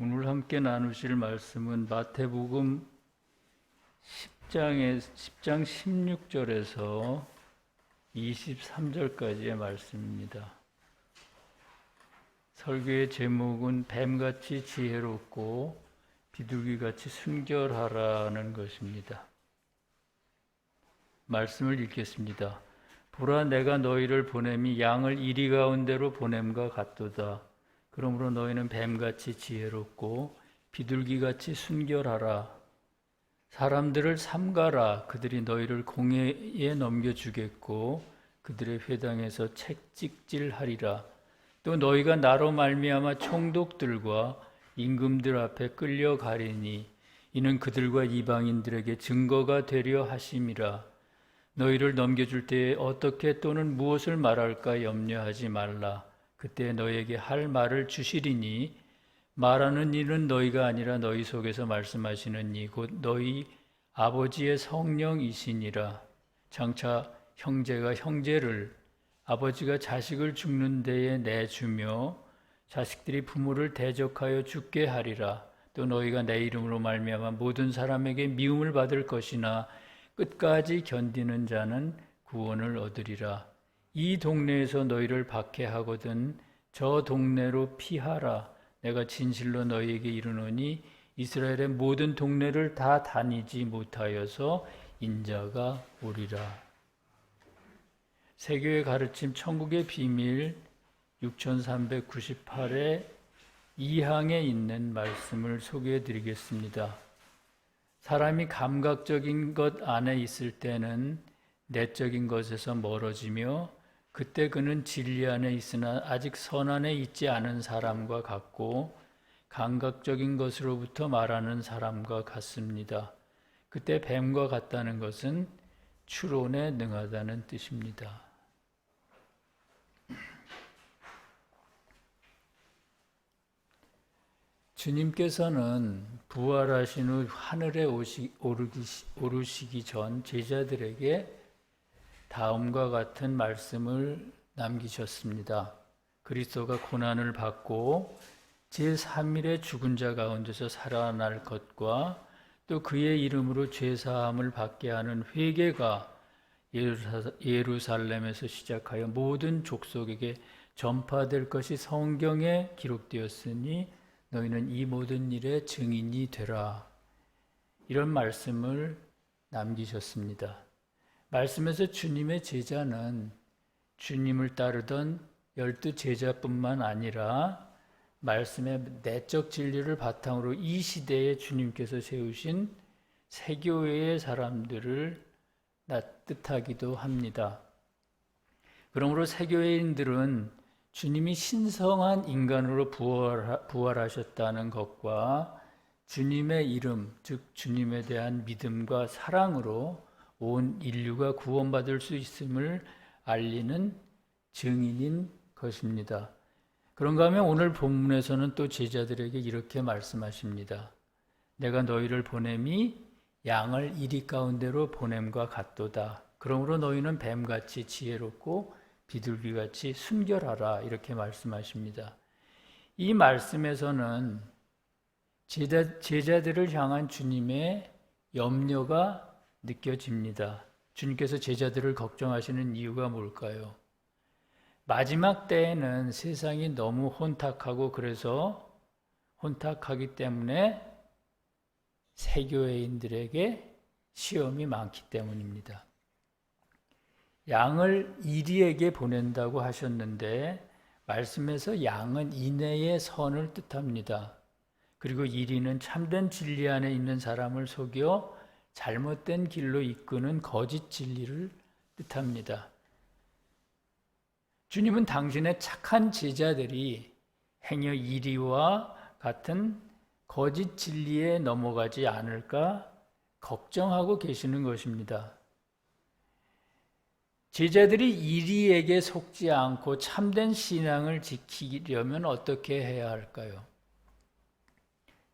오늘 함께 나누실 말씀은 마태복음 10장 16절에서 23절까지의 말씀입니다. 설교의 제목은 뱀같이 지혜롭고 비둘기같이 순결하라는 것입니다. 말씀을 읽겠습니다. 보라, 내가 너희를 보냄이 양을 이리 가운데로 보냄과 같도다. 그러므로 너희는 뱀같이 지혜롭고 비둘기같이 순결하라. 사람들을 삼가라. 그들이 너희를 공회에 넘겨주겠고 그들의 회당에서 채찍질하리라. 또 너희가 나로 말미암아 총독들과 임금들 앞에 끌려가리니 이는 그들과 이방인들에게 증거가 되려 하심이라. 너희를 넘겨줄 때에 어떻게 또는 무엇을 말할까 염려하지 말라. 그때 너희에게 할 말을 주시리니 말하는 이는 너희가 아니라 너희 속에서 말씀하시는 이 곧 너희 아버지의 성령이시니라. 장차 형제가 형제를, 아버지가 자식을 죽는 데에 내주며 자식들이 부모를 대적하여 죽게 하리라. 또 너희가 내 이름으로 말미암아 모든 사람에게 미움을 받을 것이나 끝까지 견디는 자는 구원을 얻으리라. 이 동네에서 너희를 박해하거든 저 동네로 피하라. 내가 진실로 너희에게 이르노니 이스라엘의 모든 동네를 다 다니지 못하여서 인자가 오리라. 세교의 가르침 천국의 비밀 6398의 2항에 있는 말씀을 소개해 드리겠습니다. 사람이 감각적인 것 안에 있을 때는 내적인 것에서 멀어지며 그때 그는 진리 안에 있으나 아직 선 안에 있지 않은 사람과 같고 감각적인 것으로부터 말하는 사람과 같습니다. 그때 뱀과 같다는 것은 추론에 능하다는 뜻입니다. 주님께서는 부활하신 후 하늘에 오르시기 전 제자들에게 다음과 같은 말씀을 남기셨습니다. 그리스도가 고난을 받고 제3일에 죽은 자 가운데서 살아날 것과 또 그의 이름으로 죄사함을 받게 하는 회개가 예루살렘에서 시작하여 모든 족속에게 전파될 것이 성경에 기록되었으니 너희는 이 모든 일의 증인이 되라. 이런 말씀을 남기셨습니다. 말씀에서 주님의 제자는 주님을 따르던 12 제자뿐만 아니라 말씀의 내적 진리를 바탕으로 이 시대에 주님께서 세우신 세교회의 사람들을 뜻하기도 합니다. 그러므로 세교회인들은 주님이 신성한 인간으로 부활하셨다는 것과 주님의 이름, 즉 주님에 대한 믿음과 사랑으로 온 인류가 구원받을 수 있음을 알리는 증인인 것입니다. 그런가 하면 오늘 본문에서는 또 제자들에게 이렇게 말씀하십니다. 내가 너희를 보냄이 양을 이리 가운데로 보냄과 같도다. 그러므로 너희는 뱀같이 지혜롭고 비둘기같이 순결하라. 이렇게 말씀하십니다. 이 말씀에서는 제자들을 향한 주님의 염려가 느껴집니다. 주님께서 제자들을 걱정하시는 이유가 뭘까요? 마지막 때에는 세상이 너무 혼탁하고 그래서 혼탁하기 때문에 세교회인들에게 시험이 많기 때문입니다. 양을 이리에게 보낸다고 하셨는데 말씀에서 양은 인애의 선을 뜻합니다. 그리고 이리는 참된 진리 안에 있는 사람을 속여 잘못된 길로 이끄는 거짓 진리를 뜻합니다. 주님은 당신의 착한 제자들이 행여 이리와 같은 거짓 진리에 넘어가지 않을까 걱정하고 계시는 것입니다. 제자들이 이리에게 속지 않고 참된 신앙을 지키려면 어떻게 해야 할까요?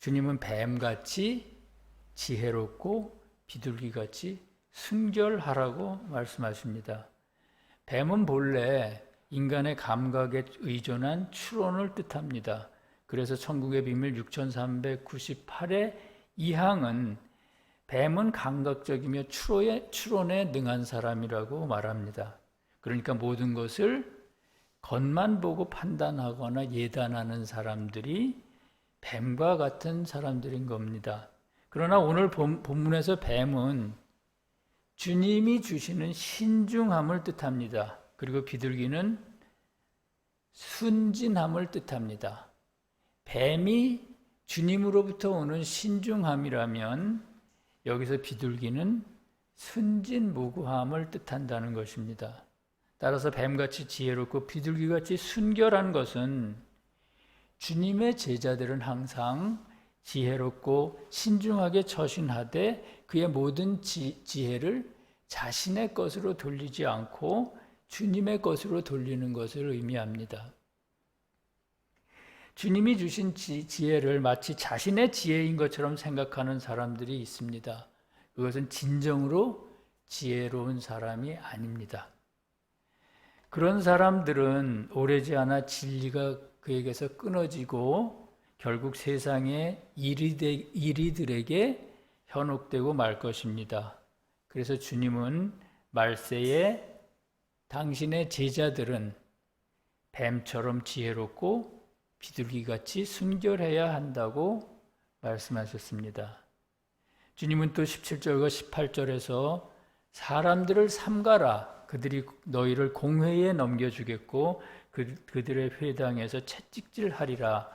주님은 뱀같이 지혜롭고 비둘기같이 순결하라고 말씀하십니다. 뱀은 본래 인간의 감각에 의존한 추론을 뜻합니다. 그래서 천국의 비밀 6398의 2항은 뱀은 감각적이며 추론에 능한 사람이라고 말합니다. 그러니까 모든 것을 겉만 보고 판단하거나 예단하는 사람들이 뱀과 같은 사람들인 겁니다. 그러나 오늘 본문에서 뱀은 주님이 주시는 신중함을 뜻합니다. 그리고 비둘기는 순진함을 뜻합니다. 뱀이 주님으로부터 오는 신중함이라면 여기서 비둘기는 순진무구함을 뜻한다는 것입니다. 따라서 뱀같이 지혜롭고 비둘기같이 순결한 것은 주님의 제자들은 항상 지혜롭고 신중하게 처신하되 그의 모든 지혜를 자신의 것으로 돌리지 않고 주님의 것으로 돌리는 것을 의미합니다. 주님이 주신 지혜를 마치 자신의 지혜인 것처럼 생각하는 사람들이 있습니다. 그것은 진정으로 지혜로운 사람이 아닙니다. 그런 사람들은 오래지 않아 진리가 그에게서 끊어지고 결국 세상의 이리들에게 현혹되고 말 것입니다. 그래서 주님은 말세에 당신의 제자들은 뱀처럼 지혜롭고 비둘기같이 순결해야 한다고 말씀하셨습니다. 주님은 또 17절과 18절에서 사람들을 삼가라. 그들이 너희를 공회에 넘겨주겠고 그들의 회당에서 채찍질하리라.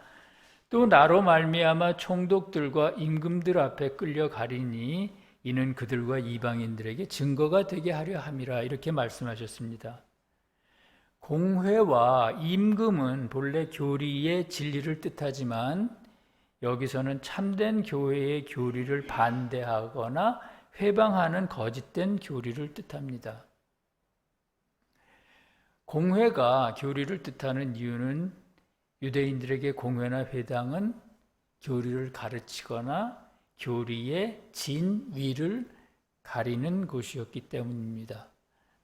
또 나로 말미암아 총독들과 임금들 앞에 끌려가리니 이는 그들과 이방인들에게 증거가 되게 하려 함이라. 이렇게 말씀하셨습니다. 공회와 임금은 본래 교리의 진리를 뜻하지만 여기서는 참된 교회의 교리를 반대하거나 회방하는 거짓된 교리를 뜻합니다. 공회가 교리를 뜻하는 이유는 유대인들에게 공회나 회당은 교리를 가르치거나 교리의 진위를 가리는 곳이었기 때문입니다.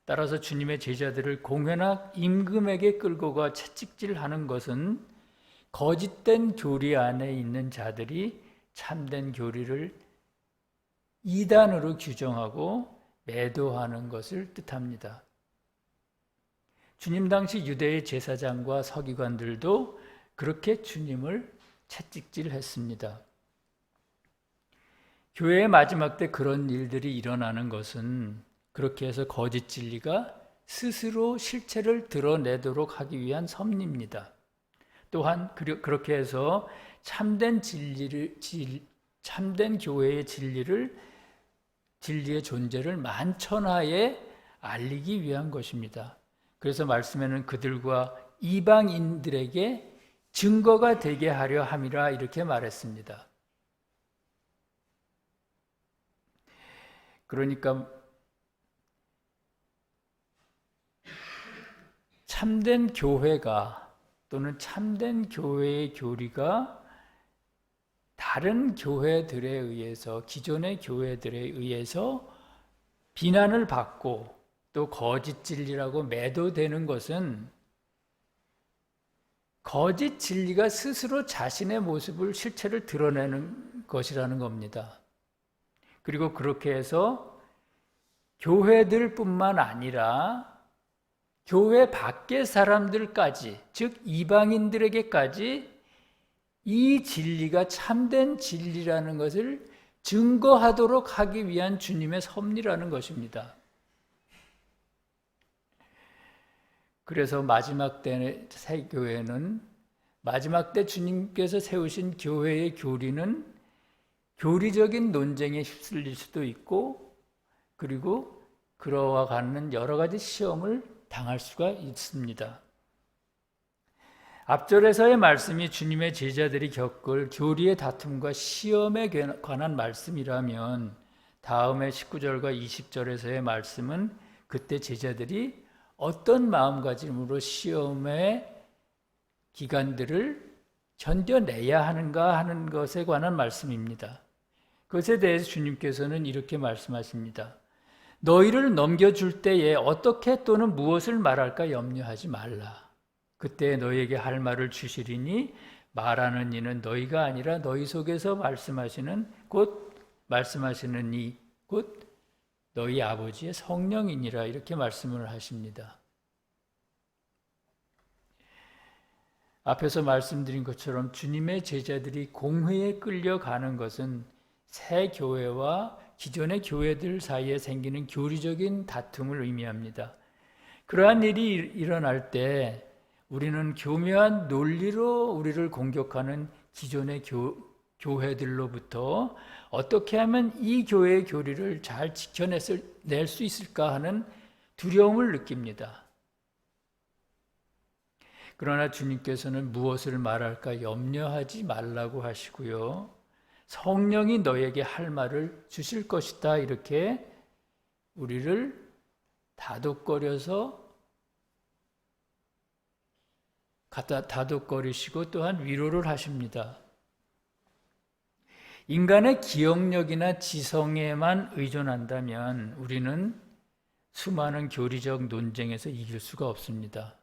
따라서 주님의 제자들을 공회나 임금에게 끌고 가 채찍질하는 것은 거짓된 교리 안에 있는 자들이 참된 교리를 이단으로 규정하고 매도하는 것을 뜻합니다. 주님 당시 유대의 제사장과 서기관들도 그렇게 주님을 채찍질했습니다. 교회의 마지막 때 그런 일들이 일어나는 것은 그렇게 해서 거짓 진리가 스스로 실체를 드러내도록 하기 위한 섭리입니다. 또한 그렇게 해서 참된 교회의 진리의 존재를 만천하에 알리기 위한 것입니다. 그래서 말씀에는 그들과 이방인들에게 증거가 되게 하려 함이라 이렇게 말했습니다. 그러니까 참된 교회가 또는 참된 교회의 교리가 다른 교회들에 의해서 기존의 교회들에 의해서 비난을 받고 또 거짓 진리라고 매도되는 것은 거짓 진리가 스스로 자신의 모습을 실체를 드러내는 것이라는 겁니다. 그리고 그렇게 해서 교회들뿐만 아니라 교회 밖의 사람들까지, 즉 이방인들에게까지 이 진리가 참된 진리라는 것을 증거하도록 하기 위한 주님의 섭리라는 것입니다. 그래서 마지막 때 새 교회는 마지막 때 주님께서 세우신 교회의 교리는 교리적인 논쟁에 휩쓸릴 수도 있고 그리고 그러와 같은 여러 가지 시험을 당할 수가 있습니다. 앞절에서의 말씀이 주님의 제자들이 겪을 교리의 다툼과 시험에 관한 말씀이라면 다음의 19절과 20절에서의 말씀은 그때 제자들이 어떤 마음가짐으로 시험의 기간들을 견뎌내야 하는가 하는 것에 관한 말씀입니다. 그것에 대해서 주님께서는 이렇게 말씀하십니다. 너희를 넘겨줄 때에 어떻게 또는 무엇을 말할까 염려하지 말라. 그때 너희에게 할 말을 주시리니 말하는 이는 너희가 아니라 너희 속에서 말씀하시는 곧 말씀하시는 이 곧 너희 아버지의 성령이니라 이렇게 말씀을 하십니다. 앞에서 말씀드린 것처럼 주님의 제자들이 공회에 끌려가는 것은 새 교회와 기존의 교회들 사이에 생기는 교리적인 다툼을 의미합니다. 그러한 일이 일어날 때 우리는 교묘한 논리로 우리를 공격하는 기존의 교회들로부터 어떻게 하면 이 교회의 교리를 잘 지켜낼 수 있을까 하는 두려움을 느낍니다. 그러나 주님께서는 무엇을 말할까 염려하지 말라고 하시고요. 성령이 너에게 할 말을 주실 것이다. 이렇게 우리를 다독거리시고 또한 위로를 하십니다. 인간의 기억력이나 지성에만 의존한다면 우리는 수많은 교리적 논쟁에서 이길 수가 없습니다.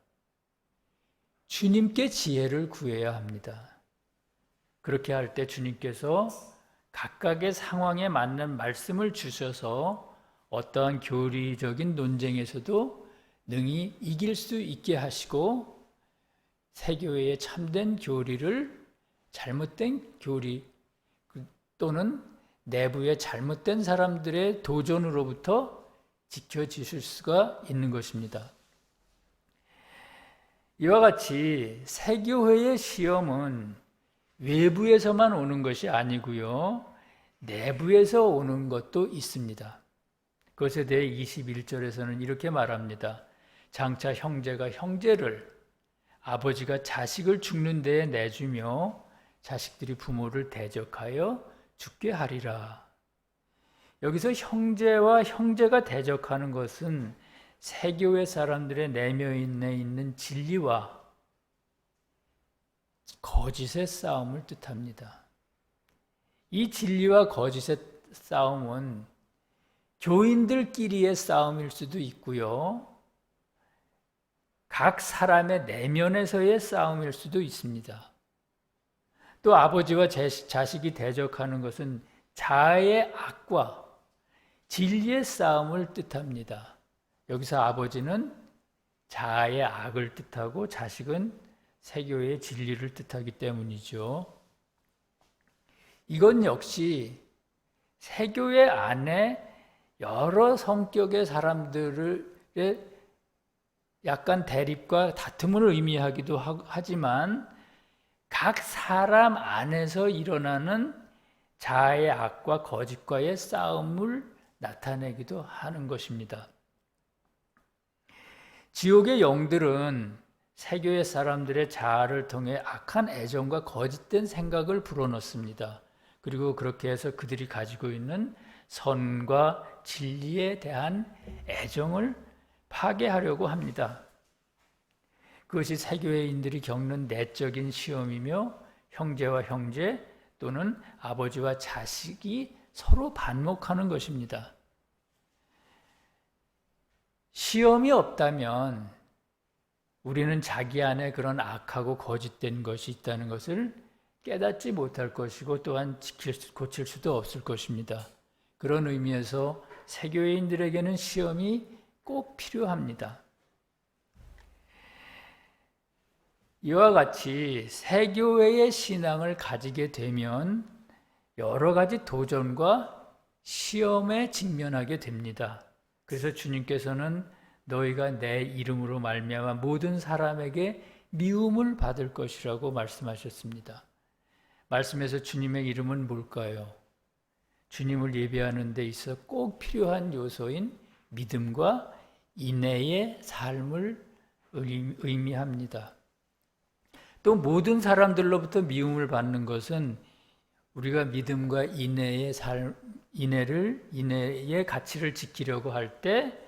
주님께 지혜를 구해야 합니다. 그렇게 할 때 주님께서 각각의 상황에 맞는 말씀을 주셔서 어떠한 교리적인 논쟁에서도 능히 이길 수 있게 하시고 세교회의 참된 교리를 잘못된 교리 또는 내부의 잘못된 사람들의 도전으로부터 지켜주실 수가 있는 것입니다. 이와 같이 세교회의 시험은 외부에서만 오는 것이 아니고요. 내부에서 오는 것도 있습니다. 그것에 대해 21절에서는 이렇게 말합니다. 장차 형제가 형제를, 아버지가 자식을 죽는 데에 내주며 자식들이 부모를 대적하여 죽게 하리라. 여기서 형제와 형제가 대적하는 것은 세교회 사람들의 내면에 있는 진리와 거짓의 싸움을 뜻합니다. 이 진리와 거짓의 싸움은 교인들끼리의 싸움일 수도 있고요. 각 사람의 내면에서의 싸움일 수도 있습니다. 또 아버지와 자식이 대적하는 것은 자아의 악과 진리의 싸움을 뜻합니다. 여기서 아버지는 자아의 악을 뜻하고 자식은 세교의 진리를 뜻하기 때문이죠. 이건 역시 세교회 안에 여러 성격의 사람들의 약간 대립과 다툼을 의미하기도 하지만 각 사람 안에서 일어나는 자아의 악과 거짓과의 싸움을 나타내기도 하는 것입니다. 지옥의 영들은 세교의 사람들의 자아를 통해 악한 애정과 거짓된 생각을 불어넣습니다. 그리고 그렇게 해서 그들이 가지고 있는 선과 진리에 대한 애정을 파괴하려고 합니다. 그것이 세교회인들이 겪는 내적인 시험이며 형제와 형제 또는 아버지와 자식이 서로 반목하는 것입니다. 시험이 없다면 우리는 자기 안에 그런 악하고 거짓된 것이 있다는 것을 깨닫지 못할 것이고 또한 고칠 수도 없을 것입니다. 그런 의미에서 세교회인들에게는 시험이 꼭 필요합니다. 이와 같이 세교회의 신앙을 가지게 되면 여러 가지 도전과 시험에 직면하게 됩니다. 그래서 주님께서는 너희가 내 이름으로 말미암아 모든 사람에게 미움을 받을 것이라고 말씀하셨습니다. 말씀에서 주님의 이름은 뭘까요? 주님을 예배하는 데 있어 꼭 필요한 요소인 믿음과 인내의 삶을 의미합니다. 또 모든 사람들로부터 미움을 받는 것은 우리가 믿음과 인내의 인내의 가치를 지키려고 할 때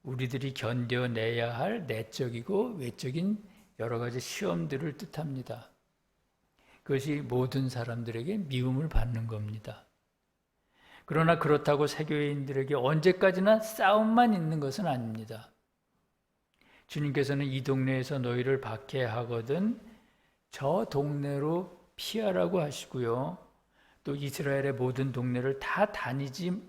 우리들이 견뎌내야 할 내적이고 외적인 여러 가지 시험들을 뜻합니다. 그것이 모든 사람들에게 미움을 받는 겁니다. 그러나 그렇다고 세교회인들에게 언제까지나 싸움만 있는 것은 아닙니다. 주님께서는 이 동네에서 너희를 박해하거든 저 동네로 피하라고 하시고요. 또 이스라엘의 모든 동네를 다 다니기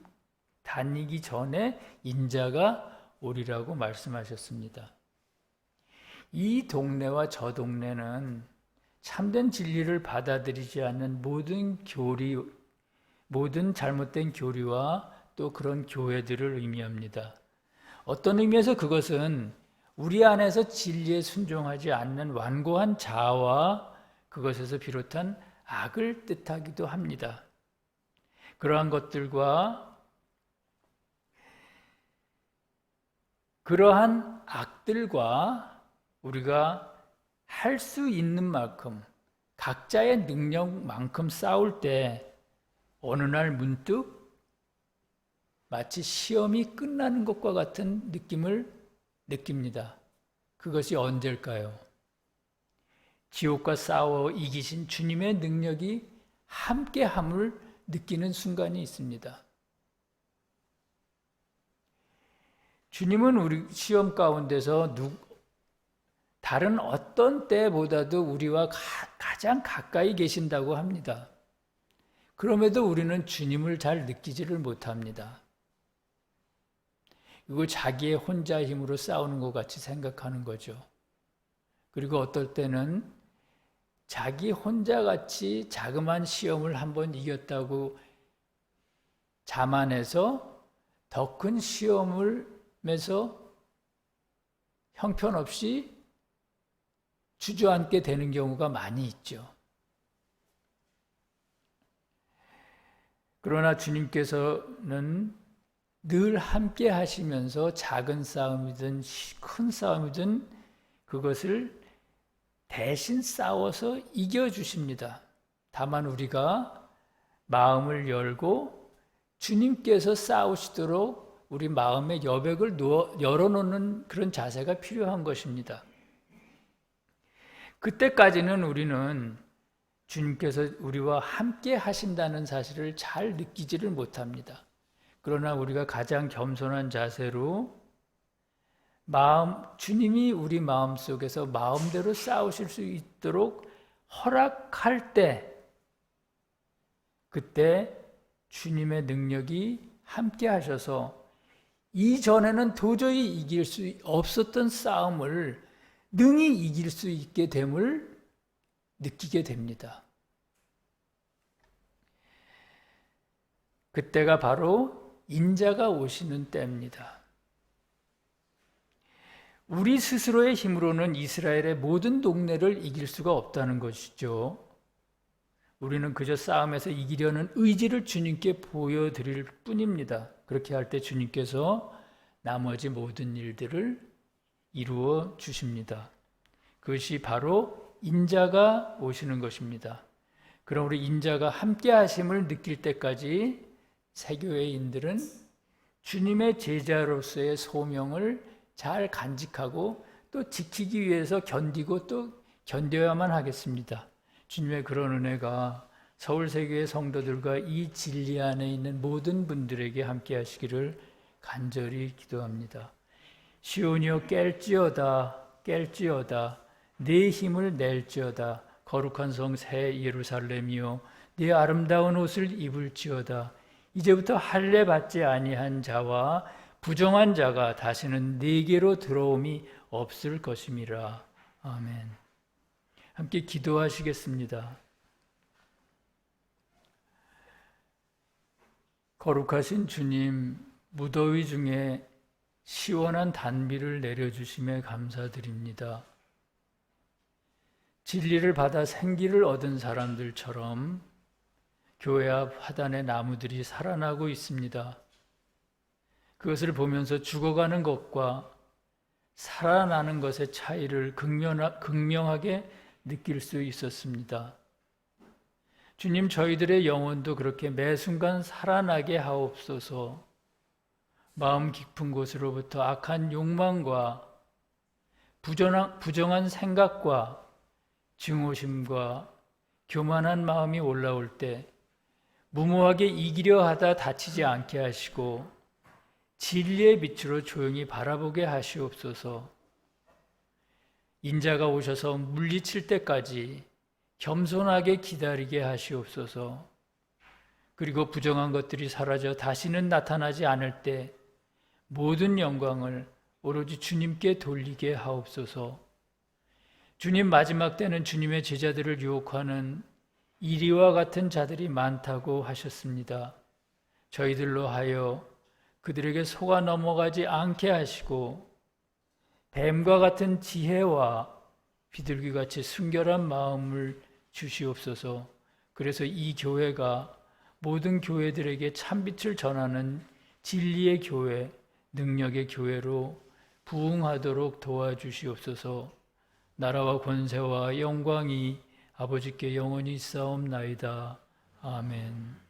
전에 인자가 오리라고 말씀하셨습니다. 이 동네와 저 동네는 참된 진리를 받아들이지 않는 모든 잘못된 교리와 또 그런 교회들을 의미합니다. 어떤 의미에서 그것은 우리 안에서 진리에 순종하지 않는 완고한 자아와 그것에서 비롯한 악을 뜻하기도 합니다. 그러한 것들과 그러한 악들과 우리가 할 수 있는 만큼 각자의 능력만큼 싸울 때 어느 날 문득 마치 시험이 끝나는 것과 같은 느낌을 느낍니다. 그것이 언제일까요? 지옥과 싸워 이기신 주님의 능력이 함께함을 느끼는 순간이 있습니다. 주님은 우리 시험 가운데서 다른 어떤 때보다도 우리와 가장 가까이 계신다고 합니다. 그럼에도 우리는 주님을 잘 느끼지를 못합니다. 이걸 자기의 혼자 힘으로 싸우는 것 같이 생각하는 거죠. 그리고 어떨 때는 자기 혼자 같이 자그마한 시험을 한번 이겼다고 자만해서 더 큰 시험을 매서 형편없이 주저앉게 되는 경우가 많이 있죠. 그러나 주님께서는 늘 함께 하시면서 작은 싸움이든 큰 싸움이든 그것을 대신 싸워서 이겨주십니다. 다만 우리가 마음을 열고 주님께서 싸우시도록 우리 마음의 여백을 열어놓는 그런 자세가 필요한 것입니다. 그때까지는 우리는 주님께서 우리와 함께 하신다는 사실을 잘 느끼지를 못합니다. 그러나 우리가 가장 겸손한 자세로 주님이 우리 마음속에서 마음대로 싸우실 수 있도록 허락할 때, 그때 주님의 능력이 함께 하셔서 이전에는 도저히 이길 수 없었던 싸움을 능히 이길 수 있게 됨을 느끼게 됩니다. 그때가 바로 인자가 오시는 때입니다. 우리 스스로의 힘으로는 이스라엘의 모든 동네를 이길 수가 없다는 것이죠. 우리는 그저 싸움에서 이기려는 의지를 주님께 보여드릴 뿐입니다. 그렇게 할 때 주님께서 나머지 모든 일들을 이루어 주십니다. 그것이 바로 인자가 오시는 것입니다. 그럼 우리 인자가 함께 하심을 느낄 때까지 세교회인들은 주님의 제자로서의 소명을 잘 간직하고 또 지키기 위해서 견디고 또 견뎌야만 하겠습니다. 주님의 그런 은혜가 서울세교회 성도들과 이 진리 안에 있는 모든 분들에게 함께 하시기를 간절히 기도합니다. 시온이여 깰지어다 네 힘을 낼지어다 거룩한 성 새 예루살렘이여 네 아름다운 옷을 입을지어다 이제부터 할례 받지 아니한 자와 부정한 자가 다시는 네게로 들어옴이 없을 것임이라. 아멘. 함께 기도하시겠습니다. 거룩하신 주님, 무더위 중에 시원한 단비를 내려주심에 감사드립니다. 진리를 받아 생기를 얻은 사람들처럼 교회 앞 화단의 나무들이 살아나고 있습니다. 그것을 보면서 죽어가는 것과 살아나는 것의 차이를 극명하게 느낄 수 있었습니다. 주님, 저희들의 영혼도 그렇게 매 순간 살아나게 하옵소서. 마음 깊은 곳으로부터 악한 욕망과 부정한 생각과 증오심과 교만한 마음이 올라올 때 무모하게 이기려 하다 다치지 않게 하시고 진리의 빛으로 조용히 바라보게 하시옵소서. 인자가 오셔서 물리칠 때까지 겸손하게 기다리게 하시옵소서. 그리고 부정한 것들이 사라져 다시는 나타나지 않을 때 모든 영광을 오로지 주님께 돌리게 하옵소서. 주님, 마지막 때는 주님의 제자들을 유혹하는 이리와 같은 자들이 많다고 하셨습니다. 저희들로 하여 그들에게 속아 넘어가지 않게 하시고 뱀과 같은 지혜와 비둘기같이 순결한 마음을 주시옵소서. 그래서 이 교회가 모든 교회들에게 참빛을 전하는 진리의 교회, 능력의 교회로 부흥하도록 도와주시옵소서. 나라와 권세와 영광이 아버지께 영원히 있사옵나이다. 아멘.